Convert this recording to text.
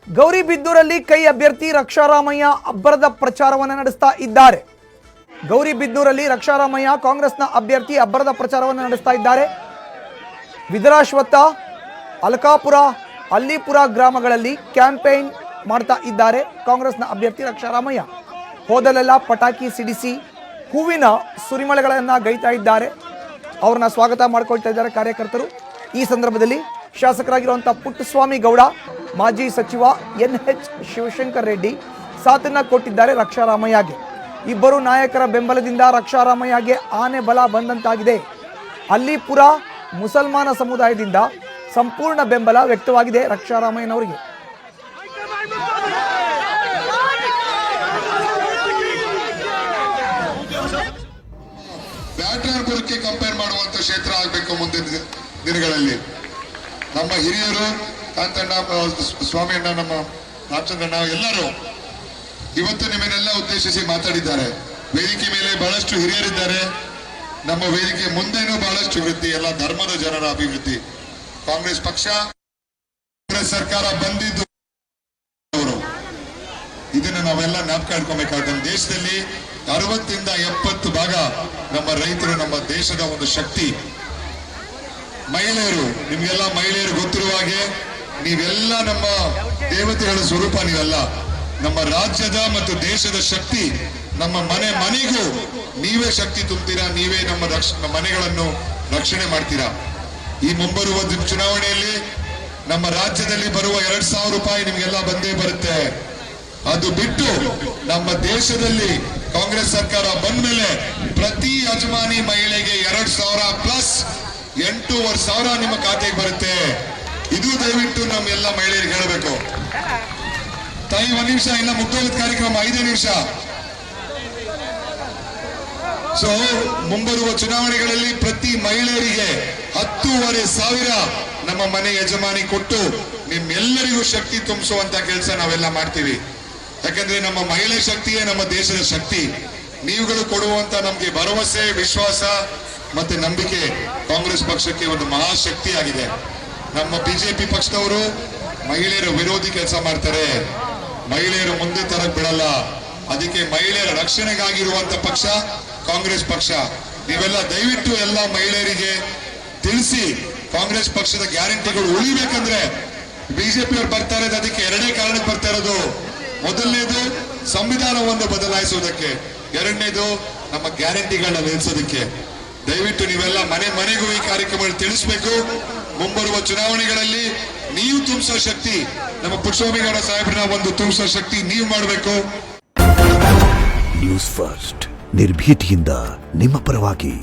ಗೌರಿಬಿದನೂರಲ್ಲಿ ಕೈ ಅಭ್ಯರ್ಥಿ ರಕ್ಷಾರಾಮಯ್ಯ ಅಬ್ಬರದ ಪ್ರಚಾರವನ್ನು ನಡೆಸ್ತಾ ಇದ್ದಾರೆ. ಗೌರಿಬಿದನೂರಲ್ಲಿ ರಕ್ಷಾರಾಮಯ್ಯ ಕಾಂಗ್ರೆಸ್ನ ಅಭ್ಯರ್ಥಿ ಅಬ್ಬರದ ಪ್ರಚಾರವನ್ನು ನಡೆಸ್ತಾ ಇದ್ದಾರೆ. ವಿದರಾಶ್ವತ್ಥ, ಅಲಕಾಪುರ, ಅಲ್ಲಿಪುರ ಗ್ರಾಮಗಳಲ್ಲಿ ಕ್ಯಾಂಪೇನ್ ಮಾಡ್ತಾ ಇದ್ದಾರೆ ಕಾಂಗ್ರೆಸ್ನ ಅಭ್ಯರ್ಥಿ ರಕ್ಷಾರಾಮಯ್ಯ. ಹೋದಲೆಲ್ಲ ಪಟಾಕಿ ಸಿಡಿಸಿ ಹೂವಿನ ಸುರಿಮಳೆಗಳನ್ನು ಗೈತಾ ಇದ್ದಾರೆ. ಅವ್ರನ್ನ ಸ್ವಾಗತ ಮಾಡ್ಕೊಳ್ತಾ ಇದ್ದಾರೆ ಕಾರ್ಯಕರ್ತರು. ಈ ಸಂದರ್ಭದಲ್ಲಿ ಶಾಸಕರಾಗಿರುವಂಥ ಪುಟ್ಟಸ್ವಾಮಿ ಗೌಡ, ಮಾಜಿ ಸಚಿವ NH ಶಿವಶಂಕರ್ ರೆಡ್ಡಿ ಸಾಥನ್ನ ಕೊಟ್ಟಿದ್ದಾರೆ ರಕ್ಷಾರಾಮಯ್ಯಗೆ. ಇಬ್ಬರು ನಾಯಕರ ಬೆಂಬಲದಿಂದ ರಕ್ಷಾರಾಮಯ್ಯಗೆ ಆನೆ ಬಲ ಬಂದಂತಾಗಿದೆ. ಅಲ್ಲಿಪುರ ಮುಸಲ್ಮಾನ ಸಮುದಾಯದಿಂದ ಸಂಪೂರ್ಣ ಬೆಂಬಲ ವ್ಯಕ್ತವಾಗಿದೆ ರಕ್ಷಾರಾಮಯ್ಯನವರಿಗೆ. ಬ್ಯಾಟರ್ಪುರಕ್ಕೆ ಕಂಪೇರ್ ಮಾಡುವಂತ ಕ್ಷೇತ್ರ ಆಗಬೇಕು ಮುಂದಿನ ದಿನಗಳಲ್ಲಿ. ನಮ್ಮ ಹಿರಿಯರು ಕಾಂತಣ್ಣ, ಸ್ವಾಮಿ ಅಣ್ಣ, ನಮ್ಮ ರಾಮಚಂದ್ರಣ್ಣ ಎಲ್ಲರೂ ಇವತ್ತು ನಿಮ್ಮನ್ನೆಲ್ಲ ಉದ್ದೇಶಿಸಿ ಮಾತಾಡಿದ್ದಾರೆ. ವೇದಿಕೆ ಮೇಲೆ ಬಹಳಷ್ಟು ಹಿರಿಯರಿದ್ದಾರೆ. ನಮ್ಮ ವೇದಿಕೆ ಮುಂದೆನೂ ಬಹಳಷ್ಟು ವೃದ್ಧಿ, ಎಲ್ಲ ಧರ್ಮದ ಜನರ ಅಭಿವೃದ್ಧಿ. ಕಾಂಗ್ರೆಸ್ ಪಕ್ಷ, ಕಾಂಗ್ರೆಸ್ ಸರ್ಕಾರ ಬಂದಿದ್ದು ಅವರು, ಇದನ್ನು ನಾವೆಲ್ಲ ಜ್ಞಾಪಕ. ನಮ್ಮ ದೇಶದಲ್ಲಿ 60ರಿಂದ 70 ಭಾಗ ನಮ್ಮ ರೈತರು, ನಮ್ಮ ದೇಶದ ಒಂದು ಶಕ್ತಿ. ಮಹಿಳೆಯರು, ನಿಮ್ಗೆಲ್ಲ ಮಹಿಳೆಯರು ಗೊತ್ತಿರುವ ಹಾಗೆ ನೀವೆಲ್ಲ ನಮ್ಮ ದೇವತೆಗಳ ಸ್ವರೂಪ. ನೀವೆಲ್ಲ ನಮ್ಮ ರಾಜ್ಯದ ಮತ್ತು ದೇಶದ ಶಕ್ತಿ. ನಮ್ಮ ಮನೆಗೂ ನೀವೇ ಶಕ್ತಿ ತುಂಬ್ತೀರಾ, ನೀವೇ ನಮ್ಮ ಮನೆಗಳನ್ನು ರಕ್ಷಣೆ ಮಾಡ್ತೀರಾ. ಈ ಮುಂಬರುವ ಚುನಾವಣೆಯಲ್ಲಿ ನಮ್ಮ ರಾಜ್ಯದಲ್ಲಿ ಬರುವ 2,000 ರೂಪಾಯಿ ನಿಮ್ಗೆಲ್ಲ ಬಂದೇ ಬರುತ್ತೆ. ಅದು ಬಿಟ್ಟು ನಮ್ಮ ದೇಶದಲ್ಲಿ ಕಾಂಗ್ರೆಸ್ ಸರ್ಕಾರ ಬಂದ ಮೇಲೆ ಪ್ರತಿ ಯಜಮಾನಿ ಮಹಿಳೆಗೆ 2,000 ಪ್ಲಸ್ 8,500 ನಿಮ್ಮ ಖಾತೆಗೆ ಬರುತ್ತೆ. ಇದು ದಯವಿಟ್ಟು ನಮ್ಮೆಲ್ಲ ಮಹಿಳೆಯರಿಗೆ ಹೇಳಬೇಕು. ತಾಯಿ 1 ನಿಮಿಷ, ಇಲ್ಲ ಮುಕ್ತಾಯದ ಕಾರ್ಯಕ್ರಮ 5 ನಿಮಿಷ. ಸೊ ಮುಂಬರುವ ಚುನಾವಣೆಗಳಲ್ಲಿ ಪ್ರತಿ ಮಹಿಳೆಯರಿಗೆ 10,500 ನಮ್ಮ ಮನೆ ಯಜಮಾನಿ ಕೊಟ್ಟು ನಿಮ್ಮೆಲ್ಲರಿಗೂ ಶಕ್ತಿ ತುಂಬಿಸುವಂತ ಕೆಲಸ ನಾವೆಲ್ಲ ಮಾಡ್ತೀವಿ. ಯಾಕಂದ್ರೆ ನಮ್ಮ ಮಹಿಳೆ ಶಕ್ತಿಯೇ ನಮ್ಮ ದೇಶದ ಶಕ್ತಿ. ನೀವುಗಳು ಕೊಡುವಂತ ನಮ್ಗೆ ಭರವಸೆ, ವಿಶ್ವಾಸ ಮತ್ತೆ ನಂಬಿಕೆ ಕಾಂಗ್ರೆಸ್ ಪಕ್ಷಕ್ಕೆ ಒಂದು ಮಹಾಶಕ್ತಿ ಆಗಿದೆ. ನಮ್ಮ ಬಿಜೆಪಿ ಪಕ್ಷದವರು ಮಹಿಳೆಯರ ವಿರೋಧಿ ಕೆಲಸ ಮಾಡ್ತಾರೆ, ಮಹಿಳೆಯರು ಮುಂದೆ ತರಕ್ ಬಿಡಲ್ಲ. ಅದಕ್ಕೆ ಮಹಿಳೆಯರ ರಕ್ಷಣೆಗಾಗಿರುವಂತ ಪಕ್ಷ ಕಾಂಗ್ರೆಸ್ ಪಕ್ಷ. ನೀವೆಲ್ಲ ದಯವಿಟ್ಟು ಎಲ್ಲ ಮಹಿಳೆಯರಿಗೆ ತಿಳಿಸಿ, ಕಾಂಗ್ರೆಸ್ ಪಕ್ಷದ ಗ್ಯಾರಂಟಿಗಳು ಉಳಿಬೇಕಂದ್ರೆ ಬಿಜೆಪಿ ಅವರು ಬರ್ತಾರೆ. ಅದಕ್ಕೆ 2 ಕಾರಣಕ್ಕೆ ಬರ್ತಾ ಇರೋದು. ಮೊದಲನೇದು ಸಂವಿಧಾನವನ್ನು ಬದಲಾಯಿಸುವುದಕ್ಕೆ, 2ನೇದು ನಮ್ಮ ಗ್ಯಾರಂಟಿಗಳನ್ನ ನಿಲ್ಲಿಸೋದಕ್ಕೆ. ದಯವಿಟ್ಟು ನೀವೆಲ್ಲ ಮನೆಗೂ ಈ ಕಾರ್ಯಕ್ರಮಗಳು ತಿಳಿಸಬೇಕು. ಮುಂಬರುವ ಚುನಾವಣೆಗಳಲ್ಲಿ ನೀವು ತುಂಬಿಸೋ ಶಕ್ತಿ, ನಮ್ಮ ಪುಟ್ಟಸ್ವಾಮಿ ಗೌಡ ಸಾಹೇಬ್ರನ್ನ ಒಂದು ತುಂಬಿಸೋ ಶಕ್ತಿ ನೀವು ಮಾಡಬೇಕು. ನ್ಯೂಸ್ ಫಸ್ಟ್, ನಿರ್ಭೀತಿಯಿಂದ ನಿಮ್ಮ ಪರವಾಗಿ.